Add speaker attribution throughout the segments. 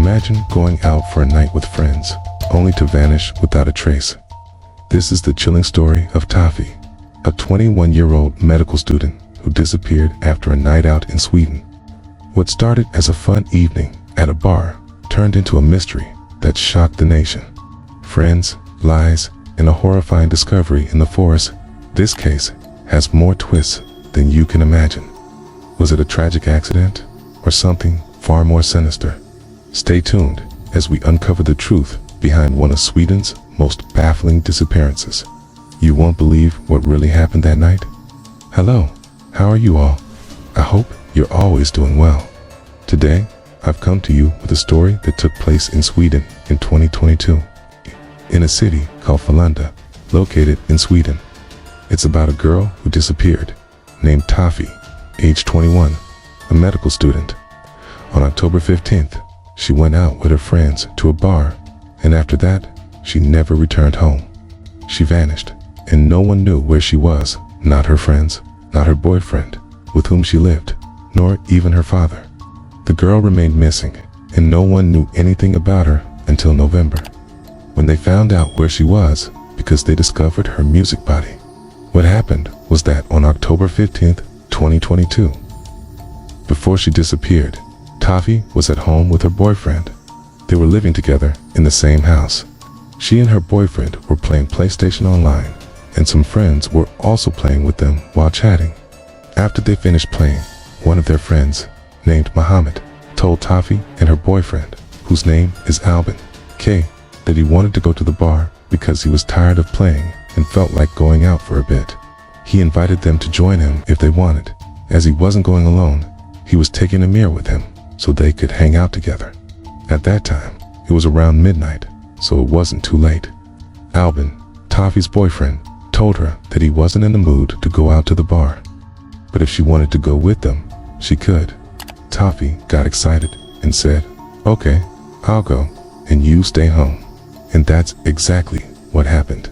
Speaker 1: Imagine going out for a night with friends, only to vanish without a trace. This is the chilling story of Tawfi, a 21-year-old medical student who disappeared after a night out in Sweden. What started as a fun evening at a bar turned into a mystery that shocked the nation. Friends, lies, and a horrifying discovery in the forest. This case has more twists than you can imagine. Was it a tragic accident or something far more sinister? Stay tuned as we uncover the truth behind one of Sweden's most baffling disappearances. You won't believe what really happened that night. Hello, how are you all? I hope you're always doing well. Today, I've come to you with a story that took place in Sweden in 2022, in a city called Falunda, located in Sweden. It's about a girl who disappeared, named Tawfi, age 21, a medical student. On October 15th, she went out with her friends to a bar, and after that, she never returned home. She vanished, and no one knew where she was, not her friends, not her boyfriend, with whom she lived, nor even her father. The girl remained missing, and no one knew anything about her until November, when they found out where she was because they discovered her music body. What happened was that on October 15th, 2022, before she disappeared, Tawfi was at home with her boyfriend. They were living together in the same house. She and her boyfriend were playing PlayStation online, and some friends were also playing with them while chatting. After they finished playing, one of their friends, named Mohammed, told Tawfi and her boyfriend, whose name is Albin K, that he wanted to go to the bar because he was tired of playing and felt like going out for a bit. He invited them to join him if they wanted. As he wasn't going alone, he was taking Amir with him so they could hang out together. At that time, it was around midnight, so it wasn't too late. Albin, Tawfi's boyfriend, told her that he wasn't in the mood to go out to the bar, but if she wanted to go with them, she could. Tawfi got excited and said, "Okay, I'll go, and you stay home." And that's exactly what happened.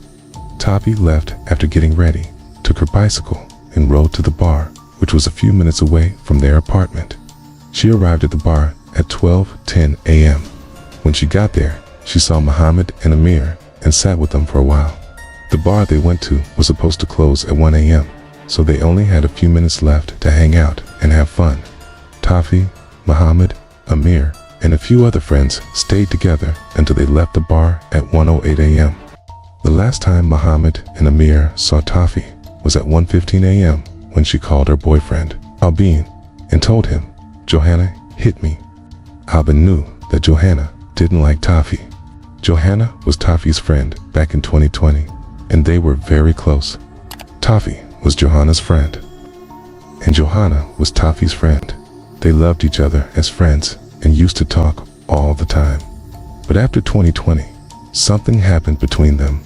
Speaker 1: Tawfi left after getting ready, took her bicycle, and rode to the bar, which was a few minutes away from their apartment. She arrived at the bar at 12:10 a.m. When she got there, she saw Mohammed and Amir and sat with them for a while. The bar they went to was supposed to close at 1 a.m., so they only had a few minutes left to hang out and have fun. Tawfi, Mohammed, Amir, and a few other friends stayed together until they left the bar at 1:08 a.m. The last time Mohammed and Amir saw Tawfi was at 1:15 a.m. when she called her boyfriend, Albin, and told him, "Johanna hit me." Albin knew that Johanna didn't like Tawfi. Johanna was Tawfi's friend back in 2020, and they were very close. Tawfi was Johanna's friend, and Johanna was Tawfi's friend. They loved each other as friends and used to talk all the time. But after 2020, something happened between them,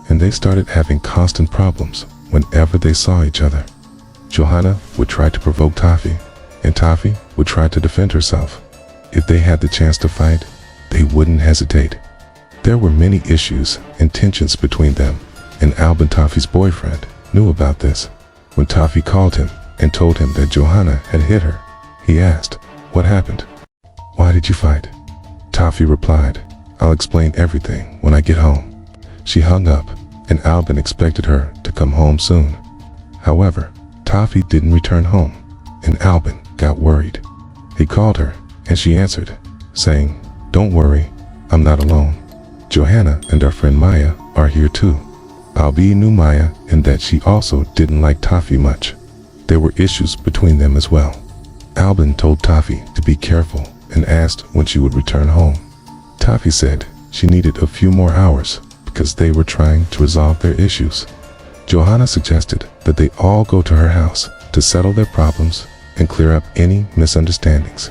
Speaker 1: and they started having constant problems whenever they saw each other. Johanna would try to provoke Tawfi, and Tawfi would try to defend herself. If they had the chance to fight, they wouldn't hesitate. There were many issues and tensions between them, and Albin, Tawfi's boyfriend, knew about this. When Tawfi called him and told him that Johanna had hit her, he asked, "What happened? Why did you fight?" Tawfi replied, "I'll explain everything when I get home." She hung up, and Albin expected her to come home soon. However, Tawfi didn't return home, and Albin got worried. He called her, and she answered, saying, "Don't worry, I'm not alone. Johanna and our friend Maya are here too." Albin knew Maya and that she also didn't like Tawfi much. There were issues between them as well. Albin told Tawfi to be careful and asked when she would return home. Tawfi said she needed a few more hours because they were trying to resolve their issues. Johanna suggested that they all go to her house to settle their problems and clear up any misunderstandings.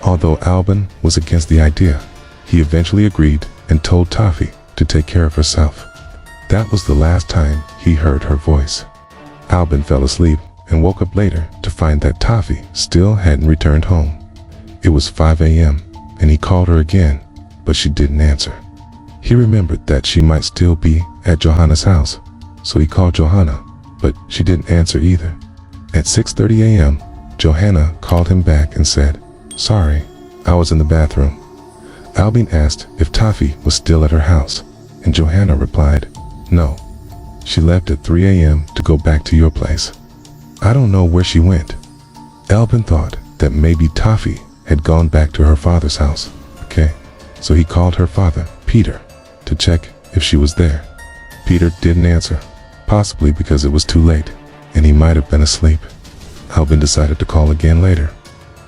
Speaker 1: Although Albin was against the idea, he eventually agreed and told Tawfi to take care of herself. That was the last time he heard her voice. Albin fell asleep and woke up later to find that Tawfi still hadn't returned home. It was 5 a.m. and he called her again, but she didn't answer. He remembered that she might still be at Johanna's house, so he called Johanna, but she didn't answer either. At 6:30 a.m., Johanna called him back and said, "Sorry, I was in the bathroom. Albin asked if Tawfi was still at her house, and Johanna replied, "No. She left at 3 a.m. to go back to your place. I don't know where she went." Albin thought that maybe Tawfi had gone back to her father's house. Okay, so he called her father, Peter, to check if she was there. Peter didn't answer, possibly because it was too late, and he might have been asleep. Albin decided to call again later.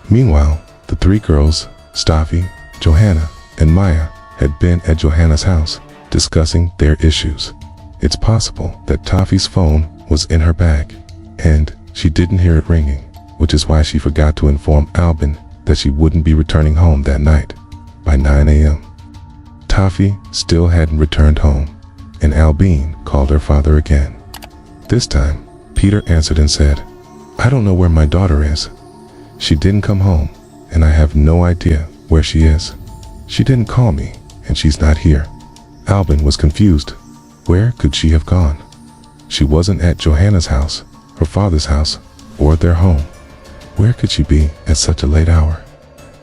Speaker 1: Meanwhile, the three girls, Tawfi, Johanna, and Maya, had been at Johanna's house, discussing their issues. It's possible that Tawfi's phone was in her bag, and she didn't hear it ringing, which is why she forgot to inform Albin that she wouldn't be returning home that night. By 9 a.m., Tawfi still hadn't returned home, and Albin called her father again. This time, Peter answered and said, "I don't know where my daughter is. She didn't come home, and I have no idea where she is. She didn't call me, and she's not here." Albin was confused. Where could she have gone? She wasn't at Johanna's house, her father's house, or their home. Where could she be at such a late hour?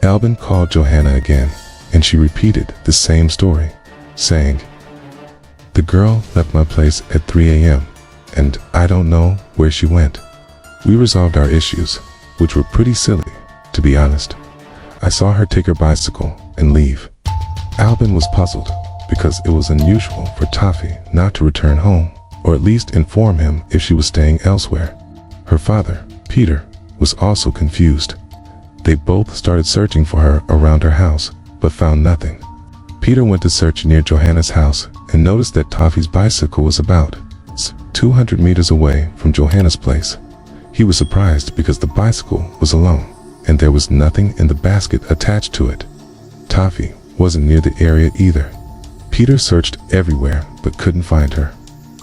Speaker 1: Albin called Johanna again, and she repeated the same story, saying, "The girl left my place at 3 a.m., and I don't know where she went. We resolved our issues, which were pretty silly, to be honest. I saw her take her bicycle and leave." Albin was puzzled, because it was unusual for Tawfi not to return home, or at least inform him if she was staying elsewhere. Her father, Peter, was also confused. They both started searching for her around her house, but found nothing. Peter went to search near Johanna's house and noticed that Tawfi's bicycle was about 200 meters away from Johanna's place. He was surprised because the bicycle was alone, and there was nothing in the basket attached to it. Tawfi wasn't near the area either. Peter searched everywhere but couldn't find her.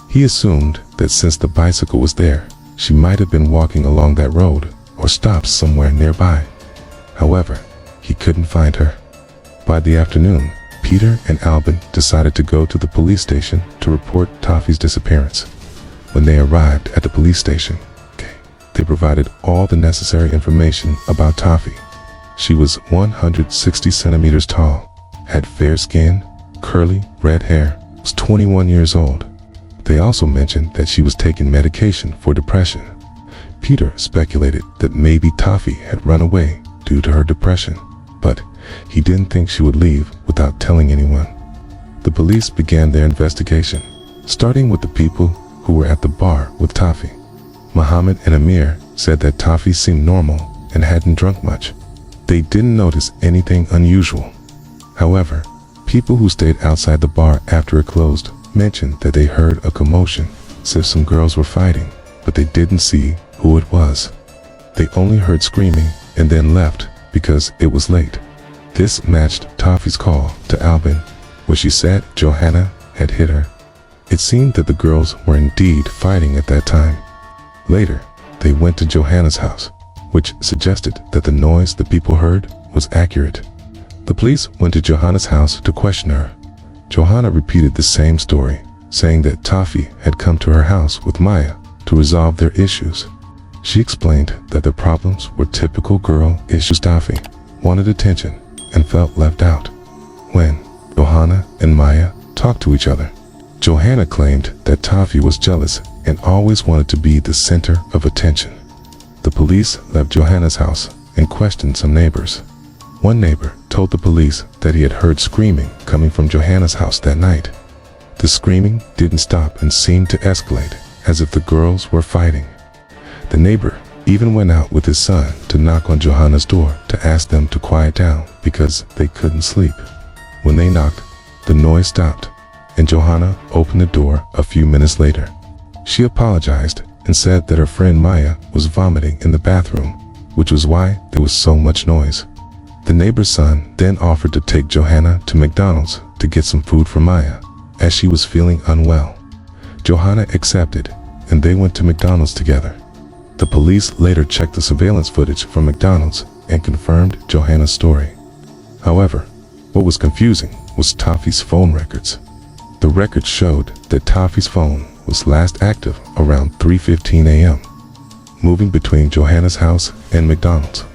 Speaker 1: He assumed that since the bicycle was there, she might have been walking along that road or stopped somewhere nearby. However, he couldn't find her. By the afternoon, Peter and Albin decided to go to the police station to report Tawfi's disappearance. When they arrived at the police station, they provided all the necessary information about Tawfi. She was 160 centimeters tall, had fair skin, curly red hair, was 21 years old. They also mentioned that she was taking medication for depression. Peter speculated that maybe Tawfi had run away due to her depression, but he didn't think she would leave without telling anyone. The police began their investigation, starting with the people who were at the bar with Tawfi. Muhammad and Amir said that Tawfi seemed normal and hadn't drunk much. They didn't notice anything unusual. However, people who stayed outside the bar after it closed mentioned that they heard a commotion, as if some girls were fighting, but they didn't see who it was. They only heard screaming and then left because it was late. This matched Tawfi's call to Albin, where she said Johanna had hit her. It seemed that the girls were indeed fighting at that time. Later, they went to Johanna's house, which suggested that the noise the people heard was accurate. The police went to Johanna's house to question her. Johanna repeated the same story, saying that Tawfi had come to her house with Maya to resolve their issues. She explained that the problems were typical girl issues. Tawfi wanted attention and felt left out. When Johanna and Maya talked to each other, Johanna claimed that Tawfi was jealous and always wanted to be the center of attention. The police left Johanna's house and questioned some neighbors. One neighbor told the police that he had heard screaming coming from Johanna's house that night. The screaming didn't stop and seemed to escalate, as if the girls were fighting. The neighbor even went out with his son to knock on Johanna's door to ask them to quiet down because they couldn't sleep. When they knocked, the noise stopped, and Johanna opened the door a few minutes later. She apologized and said that her friend Maya was vomiting in the bathroom, which was why there was so much noise. The neighbor's son then offered to take Johanna to McDonald's to get some food for Maya, as she was feeling unwell. Johanna accepted, and they went to McDonald's together. The police later checked the surveillance footage from McDonald's and confirmed Johanna's story. However, what was confusing was Tawfi's phone records. The records showed that Tawfi's phone was last active around 3:15 a.m., moving between Johanna's house and McDonald's.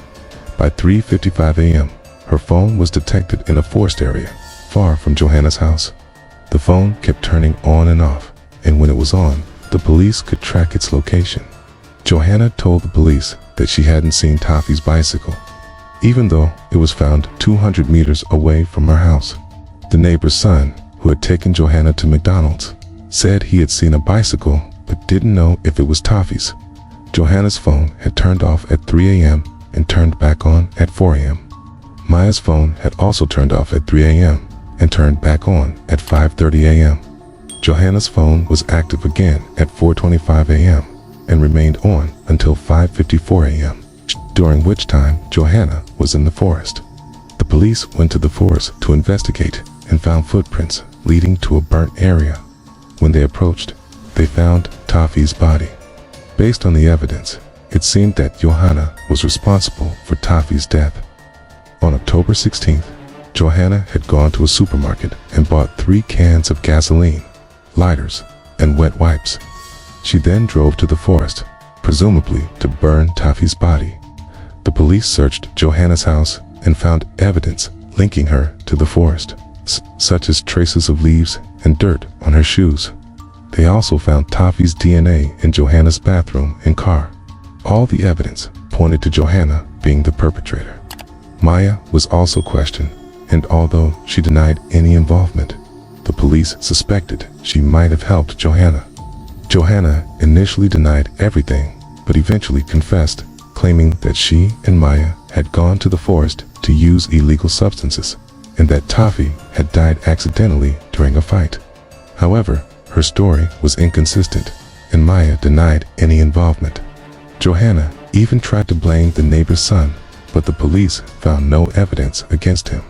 Speaker 1: By 3:55 a.m., Her phone was detected in a forest area, far from Johanna's house. The phone kept turning on and off, and when it was on, the police could track its location. Johanna told the police that she hadn't seen Tawfi's bicycle, even though it was found 200 meters away from her house. The neighbor's son, who had taken Johanna to McDonald's, said he had seen a bicycle but didn't know if it was Tawfi's. Johanna's phone had turned off at 3 a.m. and turned back on at 4 a.m. Maya's phone had also turned off at 3 a.m. and turned back on at 5:30 a.m. Johanna's phone was active again at 4:25 a.m. and remained on until 5:54 a.m., during which time Johanna was in the forest. The police went to the forest to investigate and found footprints leading to a burnt area. When they approached, they found Tawfi's body. Based on the evidence, it seemed that Johanna was responsible for Tawfi's death. On October 16th, Johanna had gone to a supermarket and bought 3 cans of gasoline, lighters, and wet wipes. She then drove to the forest, presumably to burn Tawfi's body. The police searched Johanna's house and found evidence linking her to the forest, such as traces of leaves and dirt on her shoes. They also found Tawfi's DNA in Johanna's bathroom and car. All the evidence pointed to Johanna being the perpetrator. Maya was also questioned, and although she denied any involvement, the police suspected she might have helped Johanna. Johanna initially denied everything, but eventually confessed, claiming that she and Maya had gone to the forest to use illegal substances, and that Tawfi had died accidentally during a fight. However, her story was inconsistent, and Maya denied any involvement. Johanna even tried to blame the neighbor's son, but the police found no evidence against him.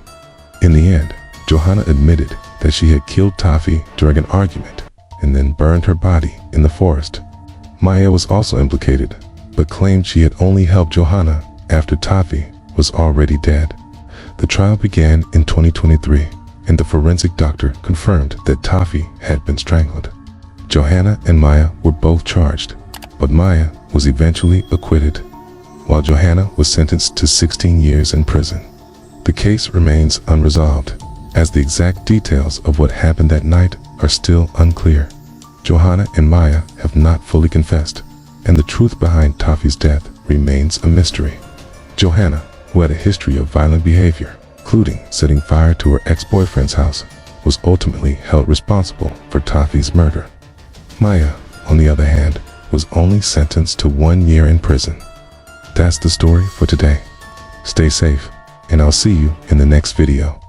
Speaker 1: In the end, Johanna admitted that she had killed Tawfi during an argument and then burned her body in the forest. Maya was also implicated, but claimed she had only helped Johanna after Tawfi was already dead. The trial began in 2023, and the forensic doctor confirmed that Tawfi had been strangled. Johanna and Maya were both charged, but Maya was eventually acquitted, while Johanna was sentenced to 16 years in prison. The case remains unresolved, as the exact details of what happened that night are still unclear. Johanna and Maya have not fully confessed, and the truth behind Tawfi's death remains a mystery. Johanna, who had a history of violent behavior, including setting fire to her ex-boyfriend's house, was ultimately held responsible for Tawfi's murder. Maya, on the other hand, was only sentenced to 1 year in prison. That's the story for today. Stay safe, and I'll see you in the next video.